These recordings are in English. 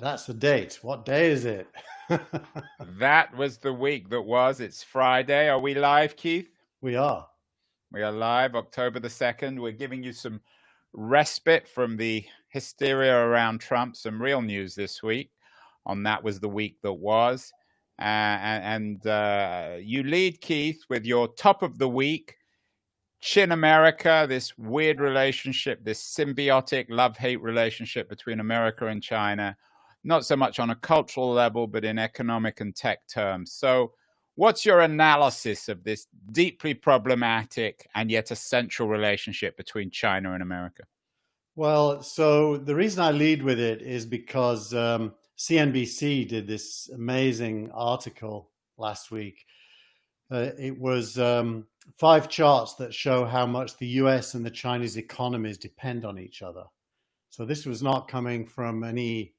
That's the date. What day is it? That was the week that was. It's Friday. Are we live, Keith? We are. We are live, October the 2nd. We're giving you some respite from the hysteria around Trump, some real news this week on That Was the Week That Was. You lead, Keith, with your top of the week, ChinAmerica, this weird relationship, this symbiotic love-hate relationship between America and China, not so much on a cultural level, but in economic and tech terms. So what's your analysis of this deeply problematic and yet essential relationship between China and America? Well, so the reason I lead with it is because CNBC did this amazing article last week. It was 5 charts that show how much the US and the Chinese economies depend on each other. So this was not coming from any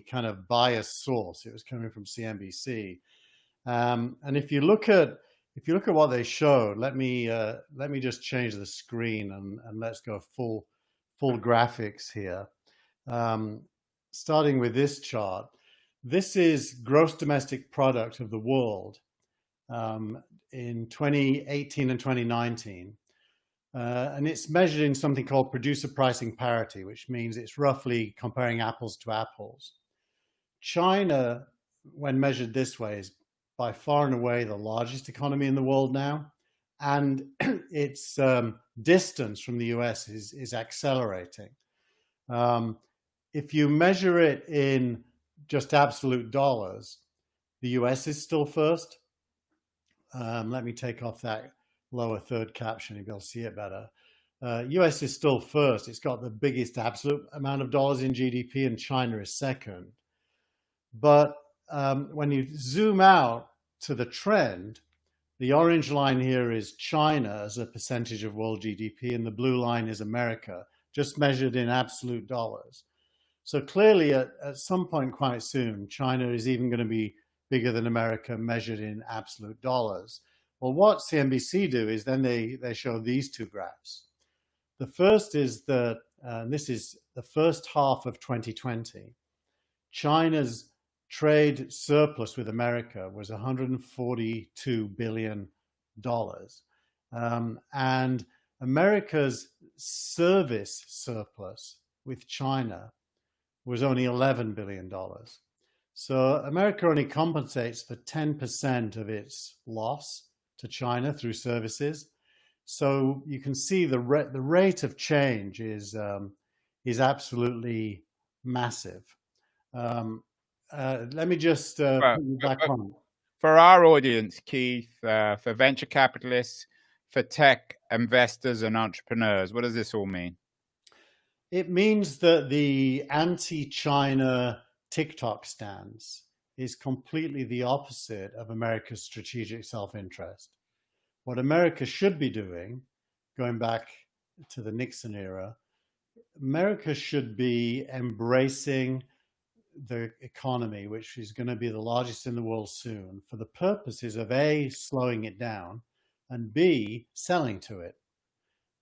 kind of biased source. It was coming from CNBC. And if you look at what they showed, let me just change the screen and let's go full graphics here. Starting with this chart, this is gross domestic product of the world in 2018 and 2019. And it's measured in something called producer pricing parity, which means it's roughly comparing apples to apples. China, when measured this way, is by far and away the largest economy in the world now. And its distance from the US is accelerating. If you measure it in just absolute dollars, the US is still first. Let me take off that lower third caption, you'll be able to see it better. US is still first. It's got the biggest absolute amount of dollars in GDP, and China is second. But when you zoom out to the trend, the orange line here is China as a percentage of world GDP, and the blue line is America, just measured in absolute dollars. So clearly, at some point quite soon, China is even going to be bigger than America measured in absolute dollars. Well, what CNBC do is then they show these 2 graphs. The first is that, this is the first half of 2020. China's trade surplus with America was $142 billion. And America's service surplus with China was only $11 billion. So America only compensates for 10% of its loss to China through services. So you can see the rate of change is absolutely massive. Let me just put you back on. For our audience, Keith, for venture capitalists, for tech investors and entrepreneurs, what does this all mean? It means that the anti-China TikTok stance is completely the opposite of America's strategic self-interest. What America should be doing, going back to the Nixon era, America should be embracing the economy, which is going to be the largest in the world soon, for the purposes of A, slowing it down, and B, selling to it.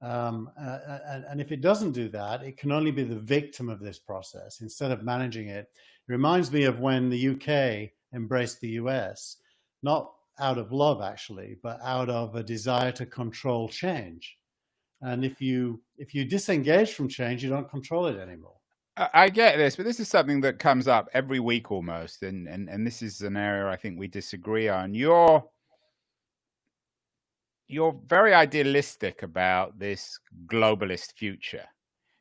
And if it doesn't do that, it can only be the victim of this process instead of managing it. It reminds me of when the UK embraced the US, not out of love actually, but out of a desire to control change. And if you disengage from change, you don't control it anymore. I get this, but this is something that comes up every week almost, and this is an area I think we disagree on. You're very idealistic about this globalist future.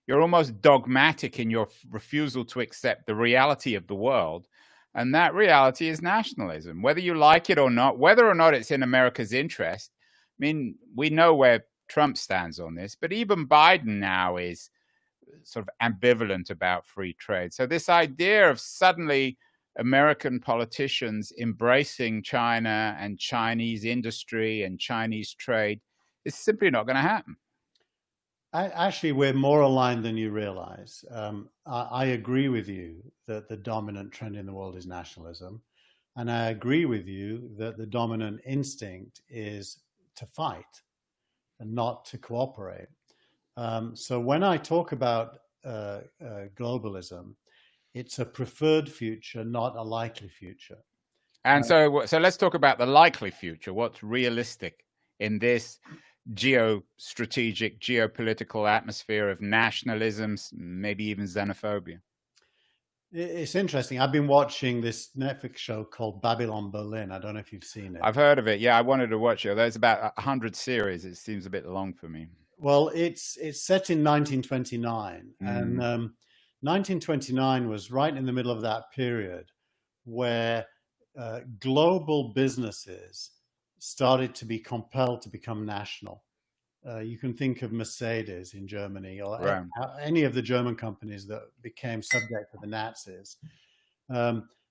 You're almost dogmatic in your refusal to accept the reality of the world, and that reality is nationalism, whether you like it or not, whether or not it's in America's interest. I mean, we know where Trump stands on this, but even Biden now is sort of ambivalent about free trade. So this idea of suddenly American politicians embracing China and Chinese industry and Chinese trade is simply not going to happen. Actually, we're more aligned than you realize. I agree with you that the dominant trend in the world is nationalism. And I agree with you that the dominant instinct is to fight and not to cooperate. So when I talk about globalism, It's a preferred future, not a likely future. And so let's talk about the likely future. What's realistic in this geostrategic, geopolitical atmosphere of nationalisms, maybe even xenophobia? It's interesting. I've been watching this Netflix show called Babylon Berlin. I don't know if you've seen it. I've heard of it. Yeah, I wanted to watch it. There's about 100 series. It seems a bit long for me. Well, it's set in 1929, and 1929 was right in the middle of that period where global businesses started to be compelled to become national. You can think of Mercedes in Germany, or Right. any of the German companies that became subject to the Nazis.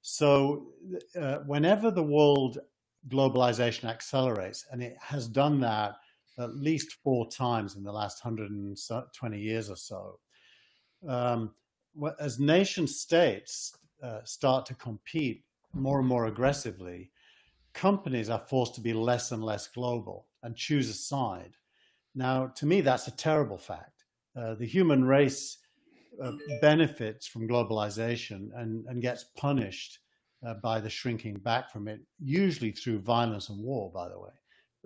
So whenever the world globalization accelerates, and it has done that at least 4 times in the last 120 years or so, as nation states start to compete more and more aggressively, companies are forced to be less and less global and choose a side. Now, to me, that's a terrible fact. The human race benefits from globalization and gets punished by the shrinking back from it, usually through violence and war, by the way.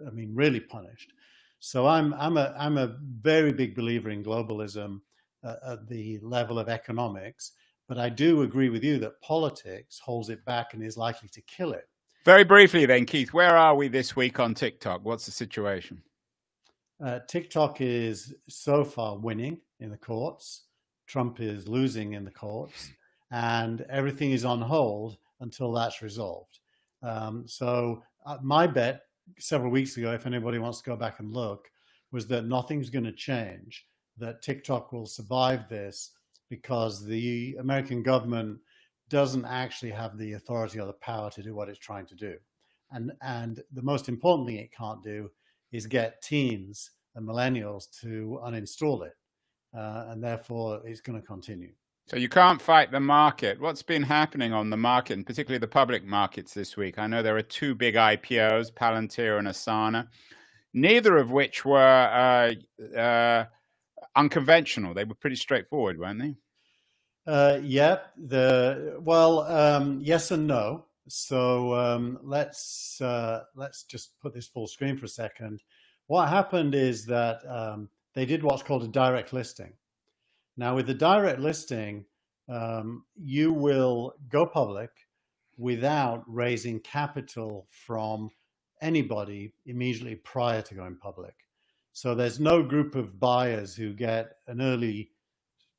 I mean, really punished. So I'm a very big believer in globalism at the level of economics, but I do agree with you that politics holds it back and is likely to kill it. Very briefly then, Keith, where are we this week on TikTok? What's the situation? TikTok is so far winning in the courts. Trump is losing in the courts, and everything is on hold until that's resolved. So my bet several weeks ago, if anybody wants to go back and look, was that nothing's going to change, that TikTok will survive this because the American government doesn't actually have the authority or the power to do what it's trying to do. And the most important thing it can't do is get teens and millennials to uninstall it. And therefore, it's going to continue. So you can't fight the market. What's been happening on the market, and particularly the public markets this week? I know there are 2 big IPOs, Palantir and Asana, neither of which were unconventional. They were pretty straightforward, weren't they? Yeah. Yes and no. So let's just put this full screen for a second. What happened is that they did what's called a direct listing. Now, with the direct listing, you will go public without raising capital from anybody immediately prior to going public. So there's no group of buyers who get an early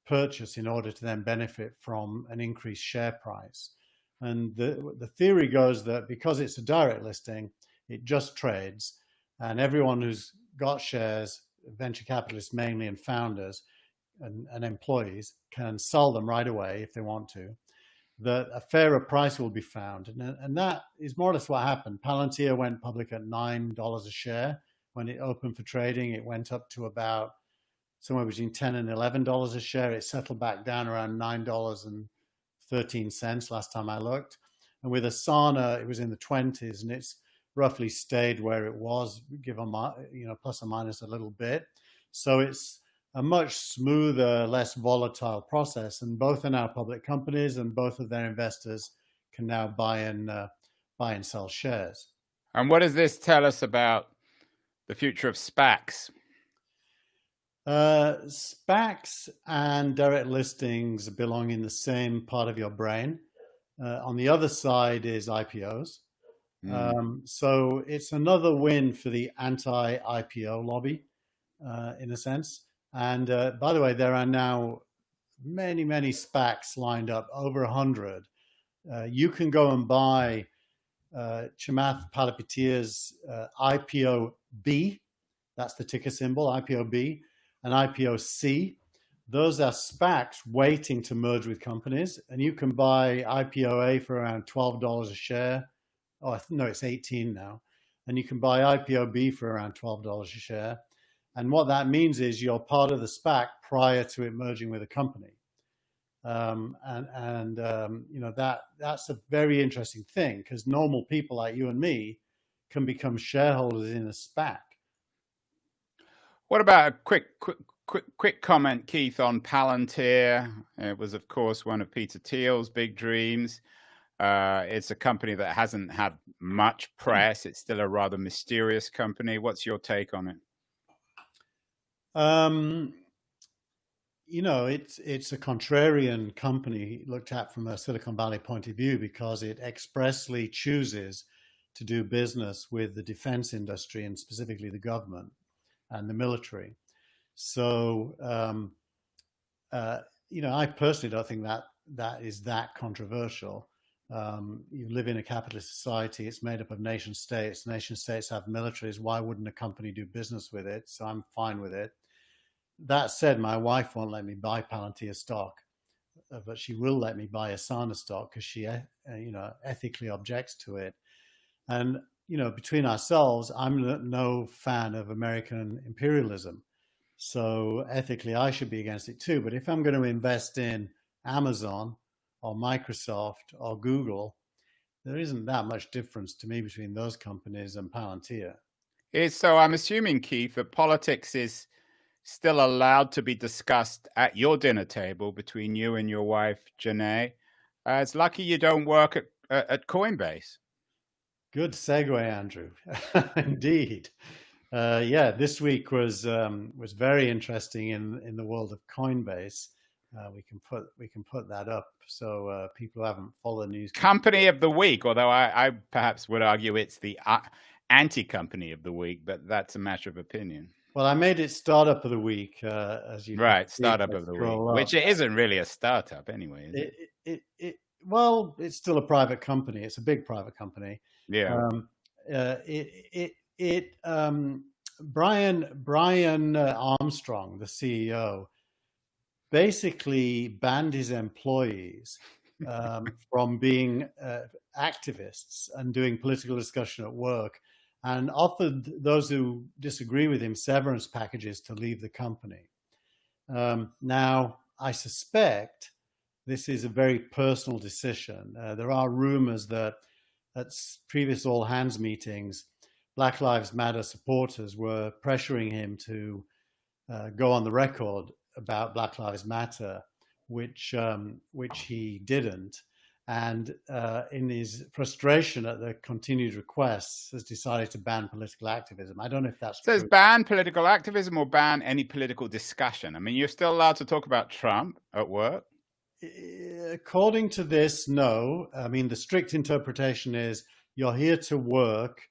purchase in order to then benefit from an increased share price. And the theory goes that because it's a direct listing, it just trades, and everyone who's got shares, venture capitalists mainly and founders and employees, can sell them right away if they want to, that a fairer price will be found. And that is more or less what happened. Palantir went public at $9 a share. When it opened for trading, it went up to about somewhere between $10 and $11 a share. It settled back down around $9.13 last time I looked. And with Asana, it was in the 20s, and it's roughly stayed where it was, given plus or minus a little bit. So it's a much smoother, less volatile process. And both are now public companies, and both of their investors can now buy and sell shares. And what does this tell us about the future of SPACs? SPACs and direct listings belong in the same part of your brain. On the other side is IPOs. So it's another win for the anti-IPO lobby, in a sense. And by the way, there are now many, many SPACs lined up, over 100. You can go and buy Chamath Palihapitiya's IPO B. That's the ticker symbol, IPO B, and IPO C. Those are SPACs waiting to merge with companies. And you can buy IPO A for around $12 a share. Oh, no, it's 18 now. And you can buy IPO B for around $12 a share. And what that means is you're part of the SPAC prior to it merging with a company. That's a very interesting thing, because normal people like you and me can become shareholders in a SPAC. What about a quick quick comment, Keith, on Palantir. It was, of course, one of Peter Thiel's big dreams. It's a company that hasn't had much press. It's still a rather mysterious company. What's your take on it? It's a contrarian company looked at from a Silicon Valley point of view because it expressly chooses to do business with the defense industry and specifically the government and the military. So, I personally don't think that is that controversial. You live in a capitalist society. It's made up of nation states. Nation states have militaries. Why wouldn't a company do business with it? So I'm fine with it. That said, my wife won't let me buy Palantir stock, but she will let me buy Asana stock because she, ethically objects to it. And, between ourselves, I'm no fan of American imperialism. So ethically, I should be against it too. But if I'm going to invest in Amazon or Microsoft or Google, there isn't that much difference to me between those companies and Palantir. So I'm assuming, Keith, that politics is still allowed to be discussed at your dinner table between you and your wife, Janae. It's lucky you don't work at Coinbase. Good segue, Andrew. Indeed. This week was very interesting in the world of Coinbase. We can put that up so people who haven't followed news. Company of the week, although I perhaps would argue it's the anti-company of the week, but that's a matter of opinion. Well, I made it startup of the week, as you right, startup of the week, which it isn't really a startup anyway. Is it? Well, it's still a private company. It's a big private company. Yeah. Brian Armstrong, the CEO, basically banned his employees from being activists and doing political discussion at work, and offered those who disagree with him severance packages to leave the company. Now, I suspect this is a very personal decision. There are rumors that at previous all hands meetings, Black Lives Matter supporters were pressuring him to go on the record about Black Lives Matter, which he didn't. And in his frustration at the continued requests, has decided to ban political activism. I don't know if that's true. Says ban political activism or ban any political discussion. I mean, you're still allowed to talk about Trump at work? According to this, no. I mean, the strict interpretation is you're here to work,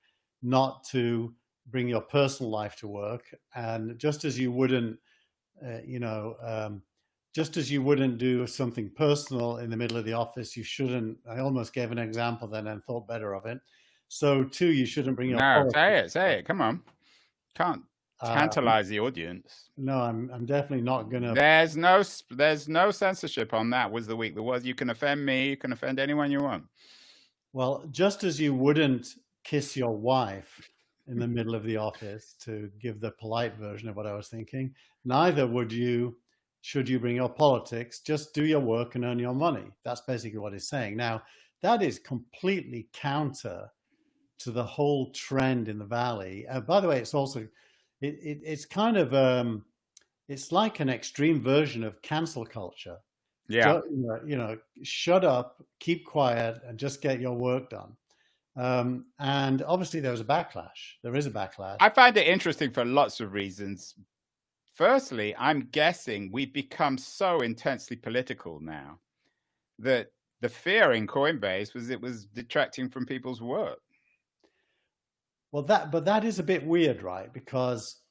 not to bring your personal life to work. And just as you wouldn't, just as you wouldn't do something personal in the middle of the office, you shouldn't. I almost gave an example then and thought better of it. So, too, you shouldn't bring your. No, say it. Come on, can't tantalize the audience. No, I'm definitely not gonna. There's no censorship on that. Was the week there was? You can offend me. You can offend anyone you want. Well, just as you wouldn't kiss your wife in the middle of the office, to give the polite version of what I was thinking, neither would you. Should you bring your politics, just do your work and earn your money. That's basically what he's saying. Now, that is completely counter to the whole trend in the Valley. By the way, it's also, it's kind of, it's like an extreme version of cancel culture. Yeah. Shut up, keep quiet, and just get your work done. And obviously there was a backlash. There is a backlash. I find it interesting for lots of reasons. Firstly, I'm guessing we've become so intensely political now that the fear in Coinbase was it was detracting from people's work. Well, that is a bit weird, right? Because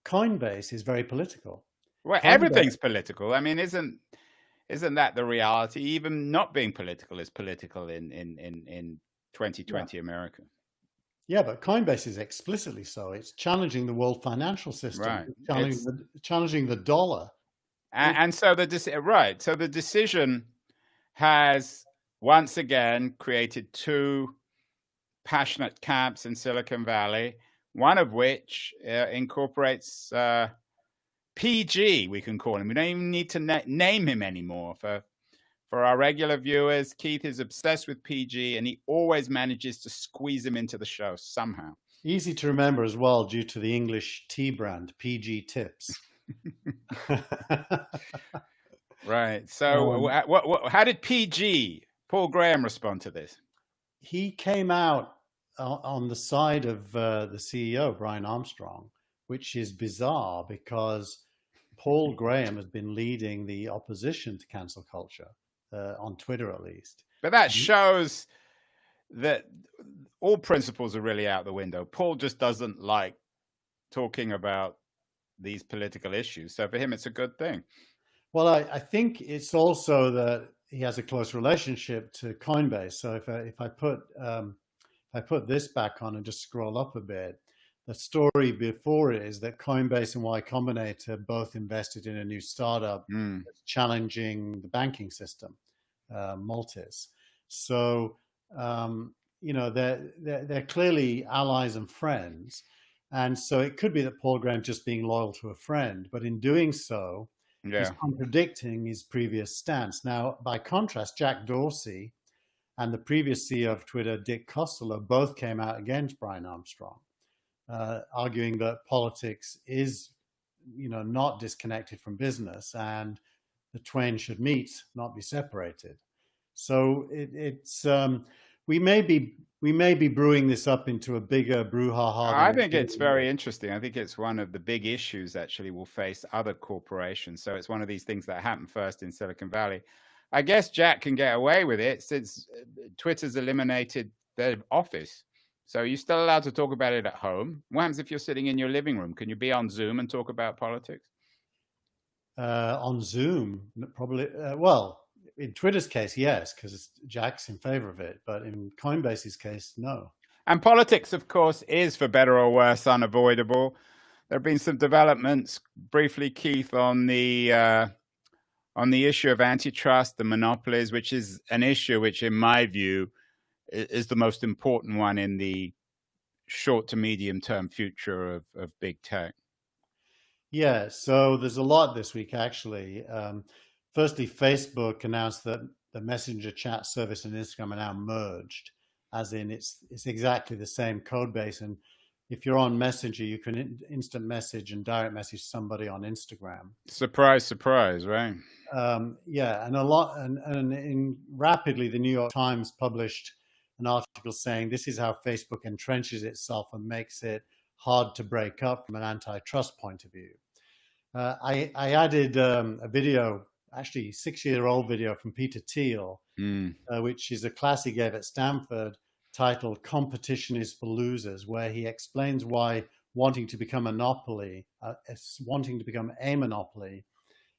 Coinbase is very political. Well, everything's political. I mean, isn't that the reality? Even not being political is political in 2020 America. Yeah, but Coinbase is explicitly so. It's challenging the world financial system, right. challenging the dollar. And so the decision has once again created two passionate camps in Silicon Valley, one of which incorporates PG, we can call him. We don't even need to name him anymore. For our regular viewers, Keith is obsessed with PG, and he always manages to squeeze him into the show somehow. Easy to remember as well, due to the English tea brand, PG Tips. Right. So, how did PG Paul Graham respond to this? He came out on the side of the CEO, Brian Armstrong, which is bizarre because Paul Graham has been leading the opposition to cancel culture on Twitter, at least. But that shows that all principles are really out the window. Paul just doesn't like talking about these political issues. So for him, it's a good thing. Well, I think it's also that he has a close relationship to Coinbase. So if I put this back on and just scroll up a bit, the story before it is that Coinbase and Y Combinator both invested in a new startup that's challenging the banking system, Maltis. So they're clearly allies and friends, and so it could be that Paul Graham just being loyal to a friend, but in doing so, he's contradicting his previous stance. Now, by contrast, Jack Dorsey and the previous CEO of Twitter, Dick Costolo, both came out against Brian Armstrong, arguing that politics is, not disconnected from business, and the twain should meet, not be separated. So it's we may be brewing this up into a bigger brouhaha. I think it's very interesting. I think it's one of the big issues actually will face other corporations. So it's one of these things that happened first in Silicon Valley. I guess Jack can get away with it since Twitter's eliminated their office. So you're still allowed to talk about it at home. What happens if you're sitting in your living room? Can you be on Zoom and talk about politics? On Zoom, probably. Well, in Twitter's case, yes, because Jack's in favor of it. But in Coinbase's case, no. And politics, of course, is, for better or worse, unavoidable. There have been some developments, briefly, Keith, on the issue of antitrust, the monopolies, which is an issue which, in my view, is the most important one in the short to medium term future of big tech. Yeah, so there's a lot this week, actually. Firstly, Facebook announced that the Messenger chat service and Instagram are now merged, as in it's exactly the same code base. And if you're on Messenger, you can instant message and direct message somebody on Instagram. Surprise, surprise, right? Yeah, and rapidly, the New York Times published an article saying this is how Facebook entrenches itself and makes it hard to break up from an antitrust point of view. I added a video, actually 6-year-old video from Peter Thiel, which is a class he gave at Stanford titled "Competition is for Losers," where he explains why wanting to become a monopoly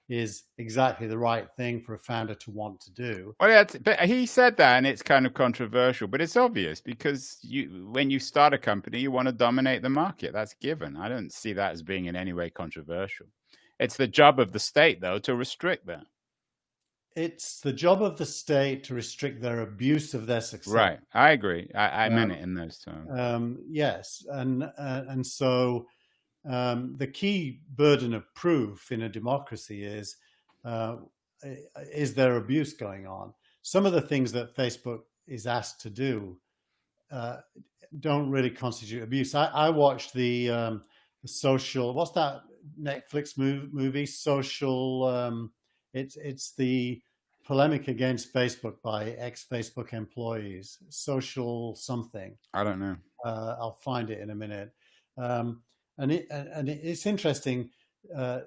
is exactly the right thing for a founder to want to do. Well, but he said that, and it's kind of controversial, but it's obvious because when you start a company, you want to dominate the market. That's given. I don't see that as being in any way controversial. It's the job of the state, though, to restrict that. It's the job of the state to restrict their abuse of their success. Right. I agree. I meant it in those terms. Yes. And so the key burden of proof in a democracy is there abuse going on? Some of the things that Facebook is asked to do don't really constitute abuse. I watched the social, what's that Netflix movie? Social, it's the polemic against Facebook by ex-Facebook employees. Social something. I don't know. I'll find it in a minute. And it's interesting. The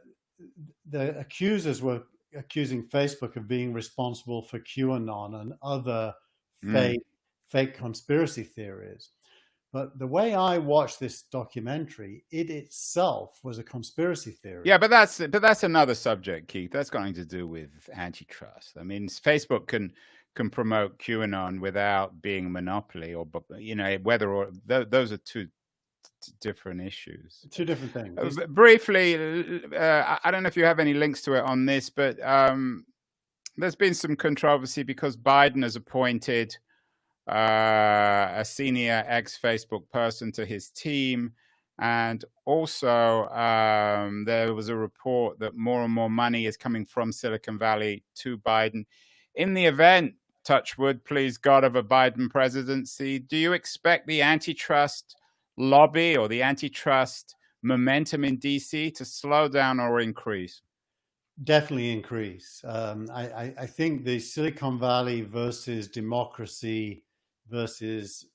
accusers were accusing Facebook of being responsible for QAnon and other fake conspiracy theories. But the way I watched this documentary, it itself was a conspiracy theory. Yeah, but that's another subject, Keith. That's got nothing to do with antitrust. I mean, Facebook can promote QAnon without being a monopoly, or whether or those are two different issues. Two different things. Briefly, I don't know if you have any links to it on this, but there's been some controversy because Biden has appointed a senior ex-Facebook person to his team. And also there was a report that more and more money is coming from Silicon Valley to Biden. In the event, touch wood, please God, of a Biden presidency, do you expect the antitrust lobby or the antitrust momentum in DC to slow down or increase? Definitely increase. I think the Silicon Valley versus democracy versus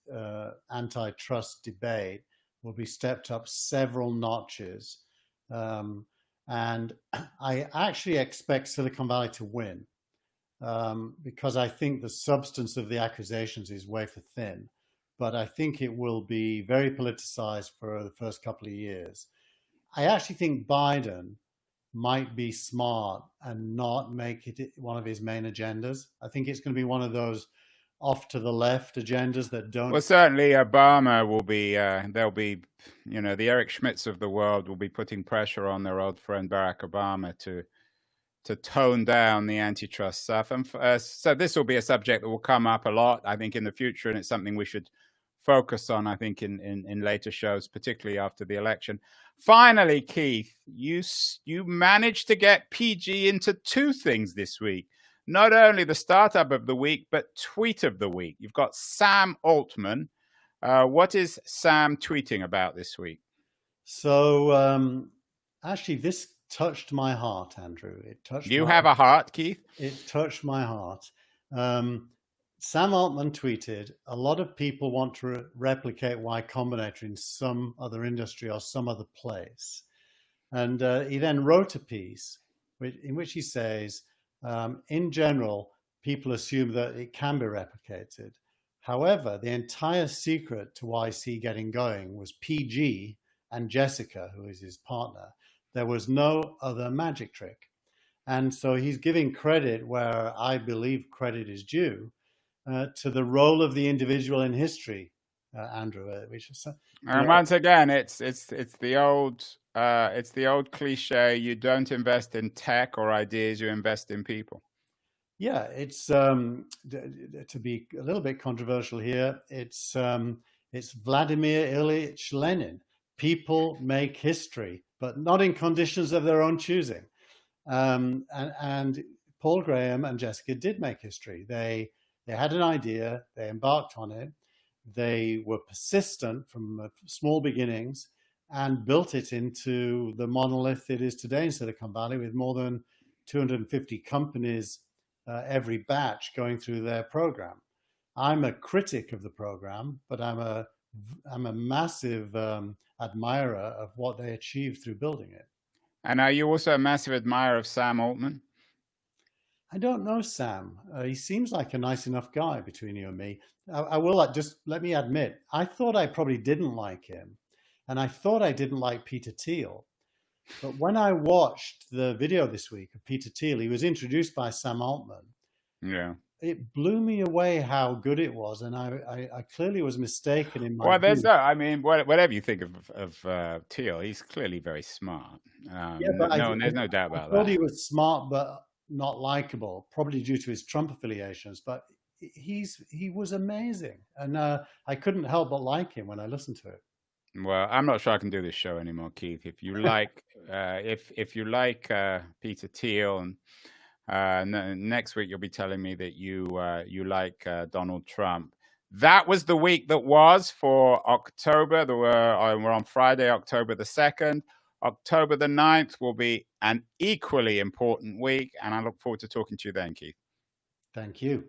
antitrust debate will be stepped up several notches. And I actually expect Silicon Valley to win because I think the substance of the accusations is wafer thin. But I think it will be very politicized for the first couple of years. I actually think Biden might be smart and not make it one of his main agendas. I think it's going to be one of those off to the left agendas that don't. Well, certainly Obama will be, they'll be, the Eric Schmidts of the world will be putting pressure on their old friend Barack Obama to tone down the antitrust stuff. And so this will be a subject that will come up a lot, I think, in the future. And it's something we should focus on, I think, in later shows, particularly after the election. Finally, Keith, you managed to get PG into two things this week. Not only the startup of the week, but tweet of the week. You've got Sam Altman. What is Sam tweeting about this week? So actually, this touched my heart, Andrew. It touched. You have a heart, Keith? It touched my heart. Sam Altman tweeted, "A lot of people want to replicate Y Combinator in some other industry or some other place." And he then wrote a piece in which he says, in general, people assume that it can be replicated. However, the entire secret to YC getting going was PG and Jessica, who is his partner. There was no other magic trick. And so he's giving credit where I believe credit is due to the role of the individual in history, Andrew. Which is, and once again, it's the old cliche: you don't invest in tech or ideas, you invest in people. Yeah, it's to be a little bit controversial here. It's Vladimir Ilyich Lenin. People make history, but not in conditions of their own choosing. And Paul Graham and Jessica did make history. They had an idea, they embarked on it, they were persistent from small beginnings and built it into the monolith it is today in Silicon Valley, with more than 250 companies every batch going through their program. I'm a critic of the program, but I'm a massive admirer of what they achieved through building it. And are you also a massive admirer of Sam Altman? I don't know Sam. He seems like a nice enough guy between you and me. I will just let me admit, I thought I probably didn't like him. And I thought I didn't like Peter Thiel. But when I watched the video this week of Peter Thiel, he was introduced by Sam Altman. Yeah. It blew me away how good it was. And I clearly was mistaken in my Well, there's view. no, I mean, whatever you think of Thiel, he's clearly very smart. Yeah, but there's no doubt about I thought that. he was smart, but not likable, probably due to his Trump affiliations. But he was amazing, and I couldn't help but like him when I listened to it. Well, I'm not sure I can do this show anymore, Keith. If you like, if you like Peter Thiel, and next week you'll be telling me that you like Donald Trump. That was the week that was for October. We're on Friday, October the 2nd. October the 9th will be an equally important week, and I look forward to talking to you then, Keith. Thank you.